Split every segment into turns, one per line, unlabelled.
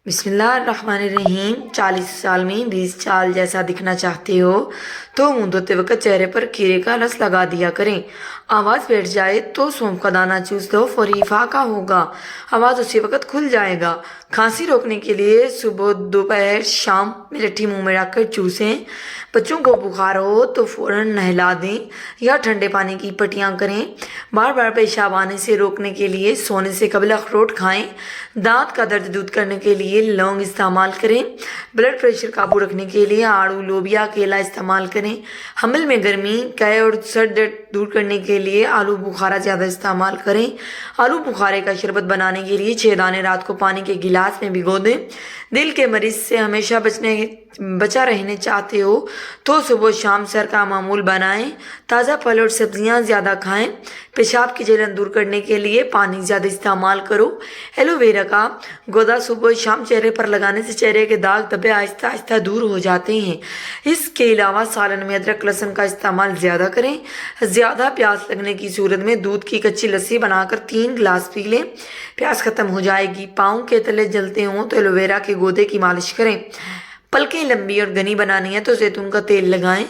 بسم اللہ الرحمن الرحیم 40 سال میں 20 سال جیسا دکھنا چاہتے ہو تو منہ دھوتے وقت چہرے پر کھیرے کا رس لگا دیا کریں۔ آواز بیٹھ جائے تو سونف کا دانہ چوس دو، فوری افاقہ ہوگا، آواز اسی وقت کھل جائے گا۔ کھانسی روکنے کے لیے صبح دوپہر شام ملٹھی منہ میں رکھ کر چوسیں۔ بچوں کو بخار ہو تو فوراً نہلا دیں یا ٹھنڈے پانی کی پٹیاں کریں۔ بار بار پیشاب آنے سے روکنے کے لیے سونے سے قبل اخروٹ کھائیں۔ دانت کا درد دور کرنے کے لیے لونگ استعمال کریں۔ بلڈ پریشر قابو رکھنے کے لیے آڑو، لوبیا، کیلا استعمال کریں۔ حمل میں گرمی، قے اور سر درد دور کرنے کے لیے آلو بخارا زیادہ استعمال کریں۔ آلو بخارے کا شربت بنانے کے لیے 6 دانے رات کو پانی کے گلاس میں بھگو دیں۔ دل کے مرض سے ہمیشہ بچا رہنے چاہتے ہو تو صبح شام سر کا معمول بنائیں۔ تازہ پھل اور سبزیاں زیادہ کھائیں۔ پیشاب کی جلن دور کرنے کے لیے پانی زیادہ استعمال کرو۔ ایلو ویرا کا گودا صبح شام چہرے پر لگانے سے چہرے کے داغ دھبے آہستہ آہستہ دور ہو جاتے ہیں۔ اس کے علاوہ سالن میں ادرک لہسن کا استعمال زیادہ کریں۔ زیادہ پیاس لگنے کی صورت میں دودھ کی کچی لسی بنا کر 3 گلاس پی لیں، پیاس ختم ہو جائے گی۔ پاؤں کے تلے جلتے ہوں تو ایلو ویرا کے گودے کی مالش کریں۔ پلکیں لمبی اور گھنی بنانی ہے تو زیتون کا تیل لگائیں۔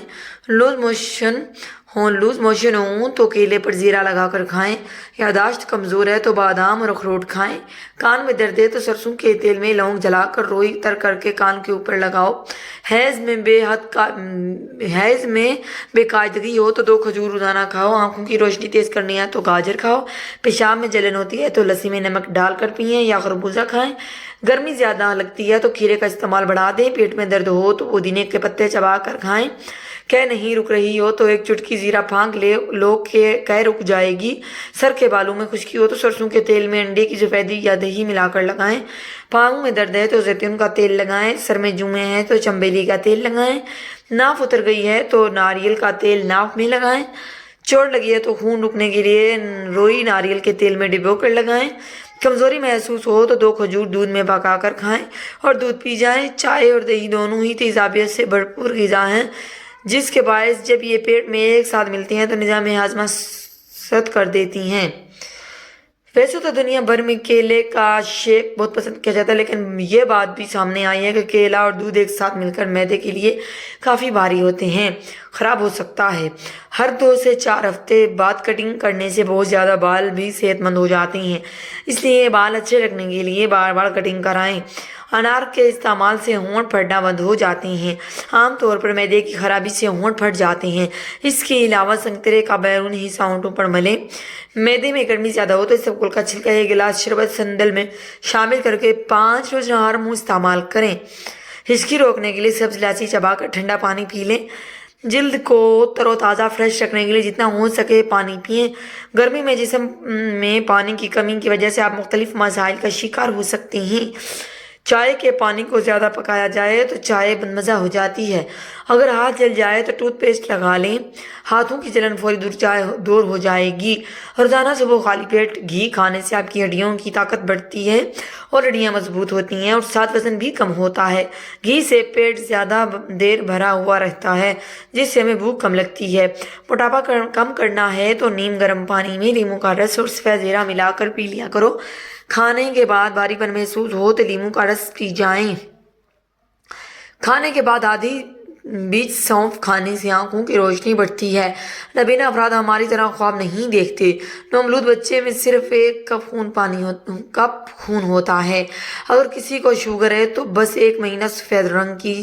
لوز موشن ہوں تو کیلے پر زیرہ لگا کر کھائیں۔ یادداشت کمزور ہے تو بادام اور اخروٹ کھائیں۔ کان میں درد ہے تو سرسوں کے تیل میں لونگ جلا کر روئی تر کر کے کان کے اوپر لگاؤ۔ حیض میں بے قاعدگی ہو تو 2 کھجور روزانہ کھاؤ۔ آنکھوں کی روشنی تیز کرنی ہے تو گاجر کھاؤ۔ پیشاب میں جلن ہوتی ہے تو لسی میں نمک ڈال کر پئیں یا خربوزہ کھائیں۔ گرمی زیادہ لگتی ہے تو کھیرے کا استعمال بڑھا دیں۔ پیٹ میں درد ہو تو پودینے کے پتے چبا کر کھائیں۔ قے نہیں رک رہی ہو تو 1 چٹکی زیرہ پھانک لو کہ قے رک جائے گی۔ سر کے بالوں میں خشکی ہو تو سرسوں کے تیل میں انڈے کی سفیدی یا دہی ملا کر لگائیں۔ پاؤں میں درد ہے تو زیتون کا تیل لگائیں۔ سر میں جوئیں ہیں تو چنبیلی کا تیل لگائیں۔ ناف اتر گئی ہے تو ناریل کا تیل ناف میں لگائیں۔ چوٹ لگی ہے تو خون رکنے کے لیے روئی ناریل کے تیل میں ڈبو کر لگائیں۔ کمزوری محسوس ہو تو 2 کھجور دودھ میں پکا کر کھائیں اور دودھ پی جائیں۔ چائے اور دہی دونوں ہی تیزابیت سے بھرپور غذا ہیں، جس کے باعث جب یہ پیٹ میں ایک ساتھ ملتی ہیں تو نظام ہاضمہ ست کر دیتی ہیں۔ ویسے تو دنیا بھر میں کیلے کا شیک بہت پسند کیا جاتا ہے، لیکن یہ بات بھی سامنے آئی ہے کہ کیلا اور دودھ ایک ساتھ مل کر معدے کے لیے کافی بھاری ہوتے ہیں، خراب ہو سکتا ہے۔ ہر 2 سے 4 ہفتے بعد کٹنگ کرنے سے بہت زیادہ بال بھی صحت مند ہو جاتے ہیں، اس لیے بال اچھے رکھنے کے لیے بار بار کٹنگ کرائیں۔ انار کے استعمال سے ہونٹ پھٹنا بند ہو جاتے ہیں۔ عام طور پر معدے کی خرابی سے ہونٹ پھٹ جاتے ہیں۔ اس کے علاوہ سنترے کا بیرونی حصہ ہونٹوں پر ملیں۔ معدے میں گرمی زیادہ ہو تو اس پھل کا چھلکا 1 گلاس شربت سندل میں شامل کر کے 5 روز ہر منہ استعمال کریں۔ ہچکی روکنے کے لیے سبز الائچی چبا کر ٹھنڈا پانی پی لیں۔ جلد کو تر و تازہ فریش رکھنے کے لیے جتنا ہو سکے پانی پئیں۔ گرمی میں جسم میں پانی کی کمی کی وجہ سے آپ مختلف مسائل کا شکار ہو سکتے ہیں۔ چائے کے پانی کو زیادہ پکایا جائے تو چائے بدمزہ ہو جاتی ہے۔ اگر ہاتھ جل جائے تو ٹوتھ پیسٹ لگا لیں، ہاتھوں کی جلن فوری دور ہو جائے گی۔ روزانہ صبح خالی پیٹ گھی کھانے سے آپ کی ہڈیوں کی طاقت بڑھتی ہے اور ہڈیاں مضبوط ہوتی ہیں اور ساتھ وزن بھی کم ہوتا ہے۔ گھی سے پیٹ زیادہ دیر بھرا ہوا رہتا ہے، جس سے ہمیں بھوک کم لگتی ہے۔ موٹاپا کم کرنا ہے تو نیم گرم پانی میں لیموں کا رس اور سفید زیرہ ملا کر پی لیا کرو۔ کھانے کے بعد بھاری پن محسوس ہو تو لیموں کا رس پی جائیں۔ کھانے کے بعد آدھی بیج سونف کھانے سے آنکھوں کی روشنی بڑھتی ہے۔ نابینا افراد ہماری طرح خواب نہیں دیکھتے۔ نومولود بچے میں صرف 1 کپ خون ہوتا ہے۔ اگر کسی کو شوگر ہے تو بس 1 مہینہ سفید رنگ کی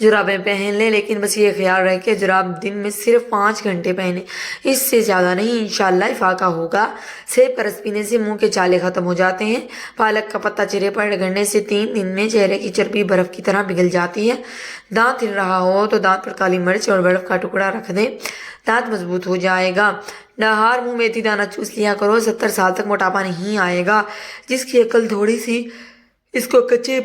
جرابیں پہن لیں، لیکن بس یہ خیال رکھیں کہ جراب دن میں صرف 5 گھنٹے پہنیں، اس سے زیادہ نہیں۔ انشاءاللہ افاقہ ہوگا۔ سیب کا رس پینے سے منہ کے چھالے ختم ہو جاتے ہیں۔ پالک کا پتا چہرے پر رگڑنے سے 3 دن میں چہرے کی چربی برف کی طرح پگھل جاتی ہے۔ دانت ہل رہا ہو تو دانت پر کالی مرچ اور برف کا ٹکڑا رکھ دیں، دانت مضبوط ہو جائے گا۔ نہار منہ میتھی دانہ چوس لیا کرو۔ 70 سال تک موٹاپا نہیں آئے گا۔ جس کی عقل تھوڑی سی، اس کو کچے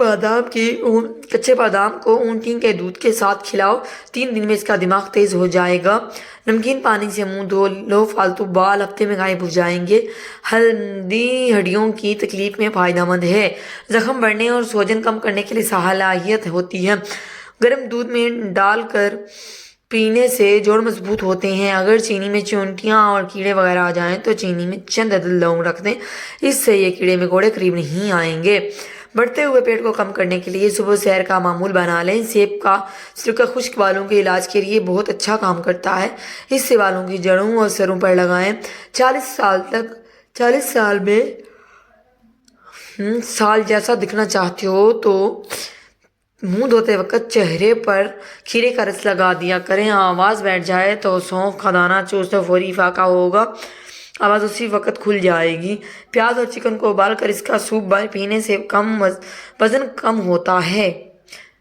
بادام کو اونٹی کے دودھ کے ساتھ کھلاؤ، 3 دن میں اس کا دماغ تیز ہو جائے گا۔ نمکین پانی سے منہ دھو لو، فالتو بال ہفتے میں غائب ہو جائیں گے۔ ہلدی ہڈیوں کی تکلیف میں فائدہ مند ہے۔ زخم بڑھنے اور سوجن کم کرنے کے لیے صلاحیت ہوتی ہے۔ گرم دودھ میں ڈال کر پینے سے جوڑ مضبوط ہوتے ہیں۔ اگر چینی میں چونٹیاں اور کیڑے وغیرہ آ جائیں تو چینی میں چند عدد لونگ رکھ دیں، اس سے یہ کیڑے مکوڑے قریب نہیں آئیں گے۔ بڑھتے ہوئے پیٹ کو کم کرنے کے لیے صبح سیر کا معمول بنا لیں۔ سیب کا سرکہ خشک بالوں کے علاج کے لیے بہت اچھا کام کرتا ہے، اس سے بالوں کی جڑوں اور سروں پر لگائیں۔ 40 سال میں سال جیسا دکھنا چاہتے ہو تو منہ دھوتے وقت چہرے پر کھیرے کا رس لگا دیا کریں۔ آواز بیٹھ جائے تو سونف کا دانہ چوس دو، فوری افاقہ ہوگا، آواز اسی وقت کھل جائے گی۔ پیاز اور چکن کو ابال کر اس کا سوپ پینے سے وزن کم ہوتا ہے۔